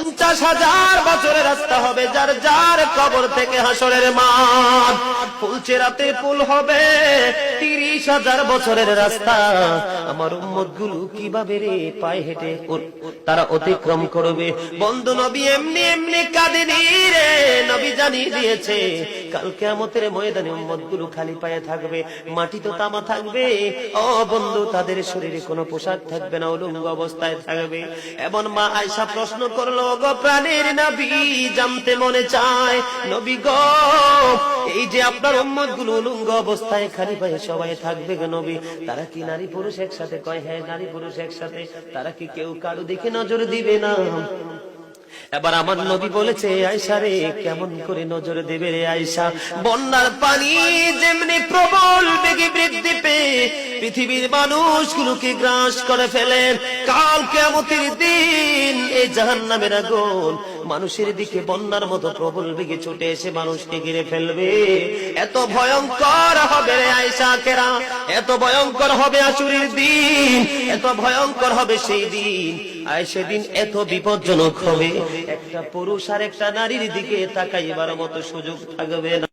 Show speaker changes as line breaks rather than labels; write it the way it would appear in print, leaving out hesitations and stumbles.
50,000 বছরের রাস্তা হবে, যার যার কবর থেকে হাসরের মাঠ। ফুলচেরাতে পুল হবে 30,000 বছরের রাস্তা। আমার উম্মত গুলো কিভাবে রে পায়ে হেঁটে তারা অতিক্রম করবে? বন্ধু নবী এমনি এমনি কাঁদেনি রে, নবী জানিয়ে দিয়েছে কাল কিয়ামতের ময়দানে উম্মত গুলো খালি পায়ে থাকবে, মাটি তো তামা থাকবে। ও বন্ধু, তাদের শরীরে কোনো পোশাক থাকবে না, উলঙ্গ অবস্থায় থাকবে। এমন মা আয়েশা প্রশ্ন করলো, গো প্রাণের নবী, জানতে মনে চায় নবী গো, এই যে আপনার উম্মত গুলো উলঙ্গ অবস্থায় খালি পায়ে সবাই থাকবে গো নবী, তারা কি নারী পুরুষ একসাথে? কয় হ্যাঁ, নারী পুরুষ একসাথে। তারা কি কেউ কারো দিকে নজর দিবে না? এবার আমার নবী বলেছে, আয়েশা রে, কেমন করে নজর দেবে রে আয়েশা? বন্যার পানি যেমনি প্রবল বেগে বৃদ্ধি পেয়ে পৃথিবীর মানুষগুলোকে গ্রাস করে ফেলে, কাল কিয়ামতের দিন এই জাহান্নামের আগুন মানুষের দিকে বন্যার মতো প্রবল বেগে ছুটে এসে মানুষকে ঘিরে ফেলবে। এত ভয়ঙ্কর হবে রে আয়েশা কেরা, এত ভয়ঙ্কর হবে আসুরের দিন, এত ভয়ঙ্কর হবে সেই দিন। আর সেদিন এত বিপজ্জনক হবে, একটা পুরুষ আর একটা নারীর দিকে তাকাইবার মতো সুযোগ থাকবে না।